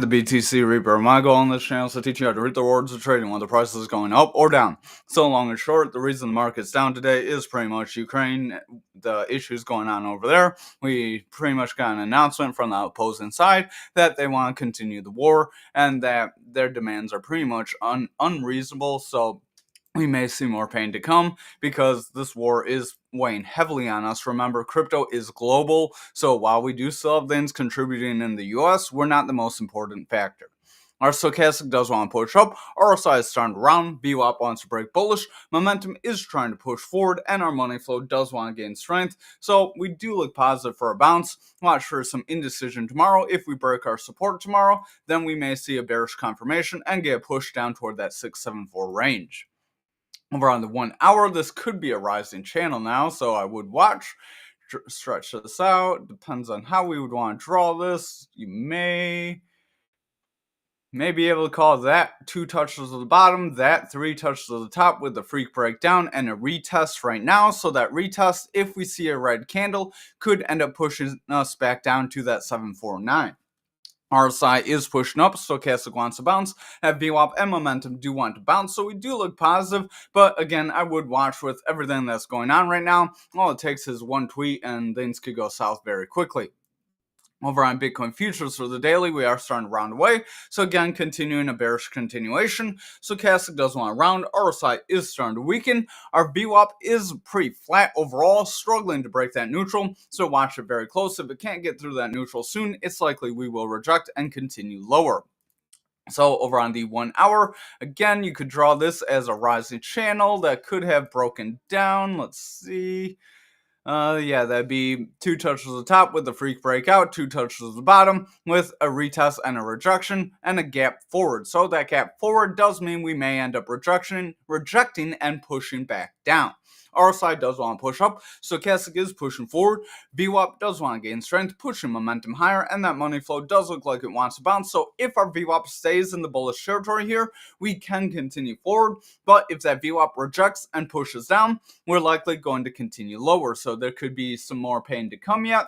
BTC Reaper. My goal on this channel is to teach you how to reap the rewards of trading when the price is going up or down. So long and short, the reason the market's down today is pretty much Ukraine, the issues going on over there. We pretty much got an announcement from the opposing side that they want to continue the war and that their demands are pretty much unreasonable. So we may see more pain to come because this war is weighing heavily on us. Remember, crypto is global, so while we do still have things contributing in the US, we're not the most important factor. Our stochastic does want to push up, RSI is starting to round, VWAP wants to break bullish, momentum is trying to push forward, and our money flow does want to gain strength. So we do look positive for a bounce. Watch for some indecision tomorrow. If we break our support tomorrow, then we may see a bearish confirmation and get pushed down toward that 674 range. Over on the 1 hour, this could be a rising channel now, so I would watch, stretch this out. Depends on how we would want to draw this. You may be able to call that 2 touches of the bottom, that 3 touches of the top with the freak breakdown and a retest right now. So that retest, if we see a red candle, could end up pushing us back down to that 749. RSI is pushing up, stochastic wants to bounce, at VWAP and momentum do want to bounce, so we do look positive, but again, I would watch with everything that's going on right now. All it takes is one tweet and things could go south very quickly. Over on Bitcoin futures for the daily, we are starting to round away. So again, continuing a bearish continuation. Stochastic does want to round. RSI is starting to weaken. Our VWAP is pretty flat overall, struggling to break that neutral. So watch it very close. If it can't get through that neutral soon, it's likely we will reject and continue lower. So over on the 1 hour, again, you could draw this as a rising channel that could have broken down. Let's see. Yeah, that'd be 2 touches of the top with a freak breakout, 2 touches of the bottom with a retest and a rejection and a gap forward. So that gap forward does mean we may end up rejecting and pushing back down. RSI does want to push up, stochastic is pushing forward, VWAP does want to gain strength, pushing momentum higher, and that money flow does look like it wants to bounce. So if our VWAP stays in the bullish territory here, we can continue forward, but if that VWAP rejects and pushes down, we're likely going to continue lower. So there could be some more pain to come yet.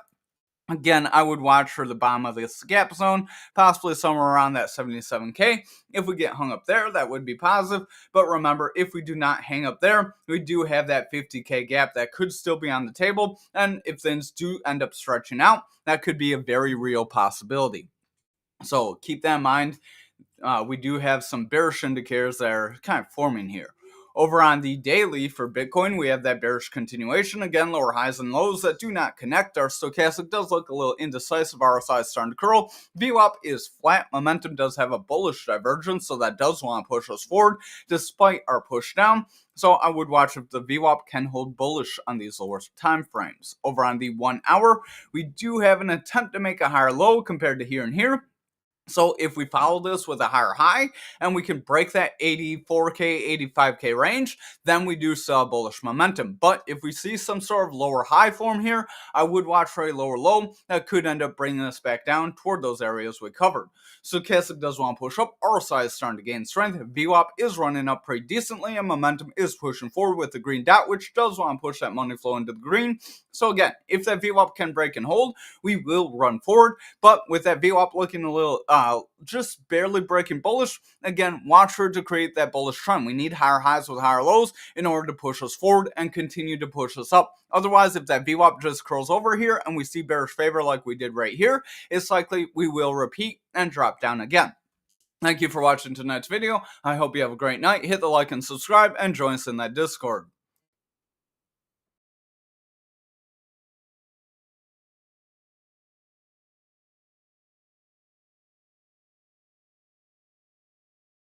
Again, I would watch for the bottom of this gap zone, possibly somewhere around that 77K. If we get hung up there, that would be positive. But remember, if we do not hang up there, we do have that 50K gap that could still be on the table. And if things do end up stretching out, that could be a very real possibility. So keep that in mind. We do have some bearish indicators that are kind of forming here. Over on the daily for Bitcoin, we have that bearish continuation. Again, lower highs and lows that do not connect. Our stochastic does look a little indecisive. RSI is starting to curl. VWAP is flat. Momentum does have a bullish divergence, so that does want to push us forward despite our push down. So I would watch if the VWAP can hold bullish on these lower time frames. Over on the 1 hour, we do have an attempt to make a higher low compared to here and here. So if we follow this with a higher high and we can break that 84K, 85K range, then we do sell bullish momentum. But if we see some sort of lower high form here, I would watch for a lower low that could end up bringing us back down toward those areas we covered. Stochastic does want to push up. RSI is starting to gain strength. VWAP is running up pretty decently and momentum is pushing forward with the green dot, which does want to push that money flow into the green. So again, if that VWAP can break and hold, we will run forward. But with that VWAP looking a little just barely breaking bullish, again, watch for it to create that bullish trend. We need higher highs with higher lows in order to push us forward and continue to push us up. Otherwise, if that VWAP just curls over here and we see bearish favor like we did right here, it's likely we will repeat and drop down again. Thank you for watching tonight's video. I hope you have a great night. Hit the like and subscribe and join us in that Discord.